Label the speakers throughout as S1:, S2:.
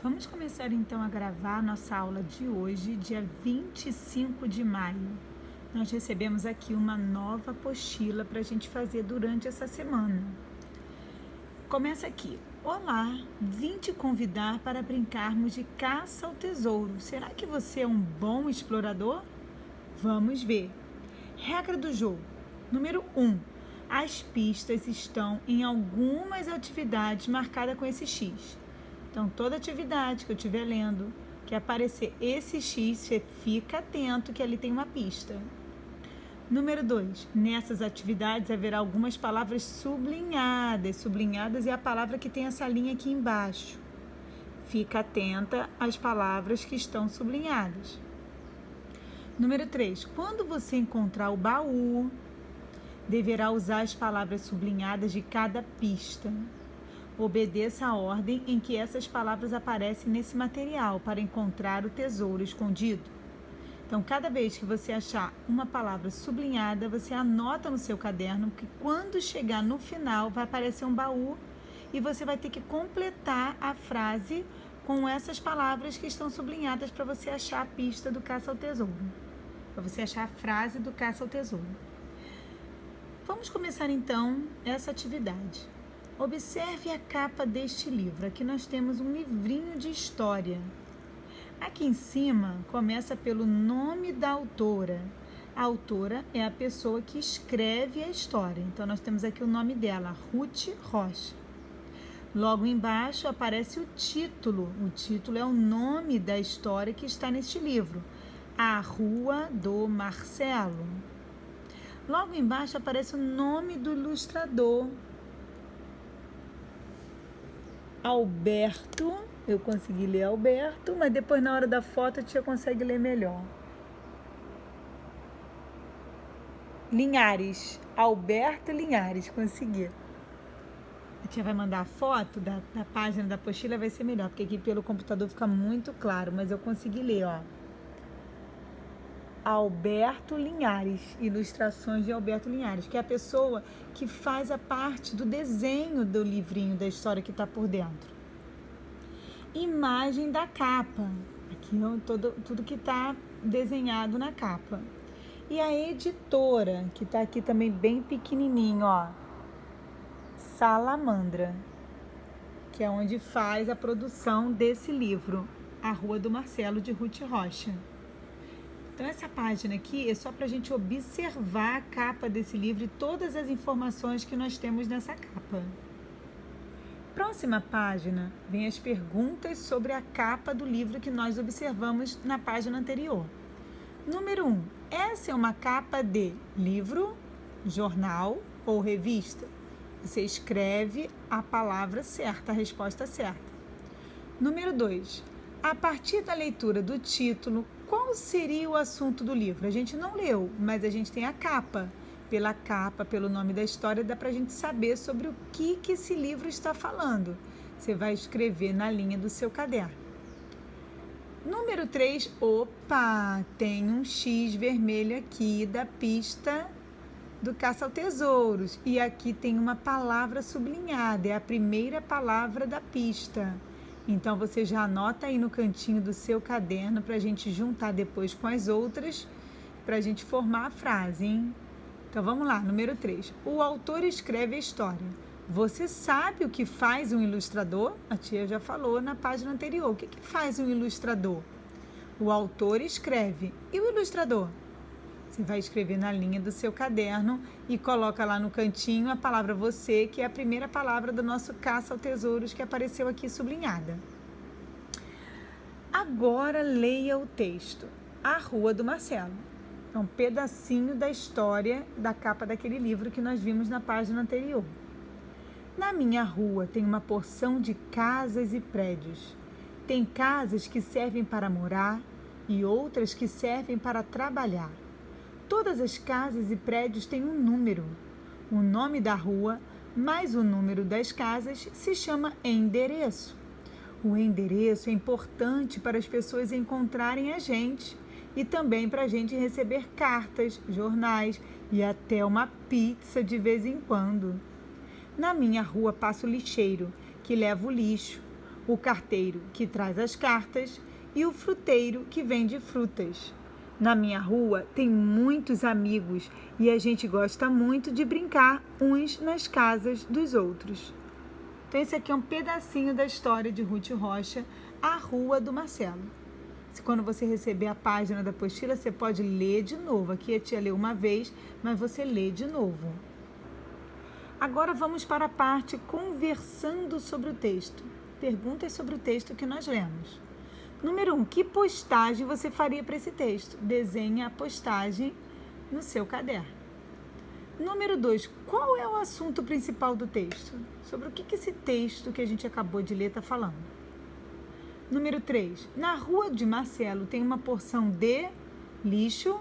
S1: Vamos começar então a gravar nossa aula de hoje, dia 25 de maio. Nós recebemos aqui uma nova apostila para a gente fazer durante essa semana. Começa aqui. Olá, vim te convidar para brincarmos de caça ao tesouro. Será que você é um bom explorador? Vamos ver. Regra do jogo. Número 1. As pistas estão em algumas atividades marcadas com esse X. Então, toda atividade que eu estiver lendo, que aparecer esse X, você fica atento que ali tem uma pista. Número 2. Nessas atividades haverá algumas palavras sublinhadas. Sublinhadas é a palavra que tem essa linha aqui embaixo. Fica atenta às palavras que estão sublinhadas. Número 3. Quando você encontrar o baú, deverá usar as palavras sublinhadas de cada pista. Obedeça a ordem em que essas palavras aparecem nesse material para encontrar o tesouro escondido. Então, cada vez que você achar uma palavra sublinhada, você anota no seu caderno, que quando chegar no final vai aparecer um baú e você vai ter que completar a frase com essas palavras que estão sublinhadas para você achar a pista do caça ao tesouro. Para você achar a frase do caça ao tesouro. Vamos começar então essa atividade. Observe a capa deste livro. Aqui nós temos um livrinho de história. Aqui em cima começa pelo nome da autora. A autora é a pessoa que escreve a história. Então nós temos aqui o nome dela, Ruth Rocha. Logo embaixo aparece o título. O título é o nome da história que está neste livro. A Rua do Marcelo. Logo embaixo aparece o nome do ilustrador. Alberto, eu consegui ler Alberto, mas depois na hora da foto a tia consegue ler melhor. Linhares, Alberto Linhares, consegui. A tia vai mandar a foto da página da apostila, vai ser melhor, porque aqui pelo computador fica muito claro, mas eu consegui ler, ó. Alberto Linhares, ilustrações de Alberto Linhares, que é a pessoa que faz a parte do desenho do livrinho, da história que está por dentro. Imagem da capa, aqui tudo que está desenhado na capa. E a editora, que está aqui também bem pequenininho, ó, Salamandra, que é onde faz a produção desse livro, A Rua do Marcelo, de Ruth Rocha. Então, essa página aqui é só para a gente observar a capa desse livro e todas as informações que nós temos nessa capa. Próxima página, vem as perguntas sobre a capa do livro que nós observamos na página anterior. Número 1. Essa é uma capa de livro, jornal ou revista? Você escreve a palavra certa, a resposta certa. Número 2. A partir da leitura do título, qual seria o assunto do livro? A gente não leu, mas a gente tem a capa. Pela capa, pelo nome da história, dá para a gente saber sobre o que esse livro está falando. Você vai escrever na linha do seu caderno. Número 3, opa, tem um X vermelho aqui da pista do caça ao tesouros. E aqui tem uma palavra sublinhada, é a primeira palavra da pista. Então, você já anota aí no cantinho do seu caderno para a gente juntar depois com as outras, para a gente formar a frase, hein? Então, vamos lá, número 3. O autor escreve a história. Você sabe o que faz um ilustrador? A tia já falou na página anterior. O que faz um ilustrador? O autor escreve. E o ilustrador? Você vai escrever na linha do seu caderno e coloca lá no cantinho a palavra você, que é a primeira palavra do nosso caça ao tesouros que apareceu aqui sublinhada. Agora leia o texto. A Rua do Marcelo. É um pedacinho da história da capa daquele livro que nós vimos na página anterior. Na minha rua tem uma porção de casas e prédios. Tem casas que servem para morar e outras que servem para trabalhar. Todas as casas e prédios têm um número. O nome da rua mais o número das casas se chama endereço. O endereço é importante para as pessoas encontrarem a gente e também para a gente receber cartas, jornais e até uma pizza de vez em quando. Na minha rua passa o lixeiro, que leva o lixo. o carteiro que traz as cartas e o fruteiro que vende frutas. Na minha rua tem muitos amigos e a gente gosta muito de brincar uns nas casas dos outros. Então esse aqui é um pedacinho da história de Ruth Rocha, a Rua do Marcelo. Quando você receber a página da apostila, você pode ler de novo. Aqui a tia leu uma vez, mas você lê de novo. Agora vamos para a parte conversando sobre o texto. Perguntas sobre o texto que nós lemos. Número 1, que postagem você faria para esse texto? Desenhe a postagem no seu caderno. Número 2, qual é o assunto principal do texto? Sobre o que esse texto que a gente acabou de ler está falando? Número 3, na rua de Marcelo tem uma porção de lixo,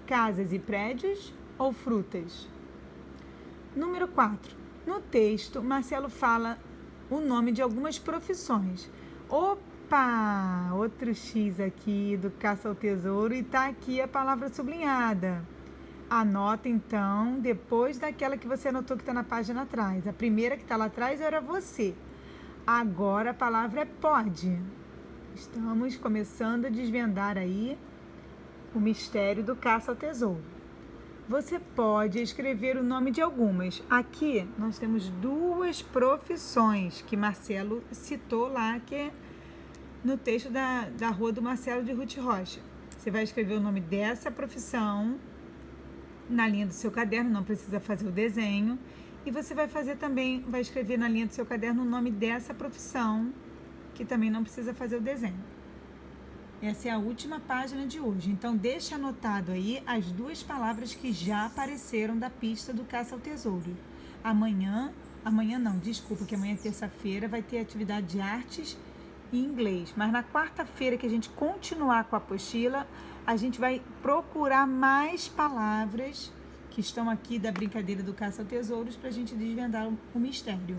S1: casas e prédios ou frutas? Número 4, no texto, Marcelo fala o nome de algumas profissões. Opa, outro X aqui do Caça ao Tesouro e tá aqui a palavra sublinhada. Anota então, depois daquela que você anotou que está na página atrás. A primeira que está lá atrás era você. Agora a palavra é pode. Estamos começando a desvendar aí o mistério do Caça ao Tesouro. Você pode escrever o nome de algumas. Aqui nós temos 2 profissões que Marcelo citou lá, que é no texto da Rua do Marcelo de Ruth Rocha. Você vai escrever o nome dessa profissão na linha do seu caderno, não precisa fazer o desenho. E você vai escrever na linha do seu caderno o nome dessa profissão, que também não precisa fazer o desenho. Essa é a última página de hoje. Então, deixa anotado aí as 2 palavras que já apareceram da pista do Caça ao Tesouro. Amanhã não, desculpa, que amanhã é terça-feira, vai ter atividade de artes e inglês. Mas na quarta-feira que a gente continuar com a apostila, a gente vai procurar mais palavras que estão aqui da brincadeira do Caça ao Tesouros para a gente desvendar o mistério.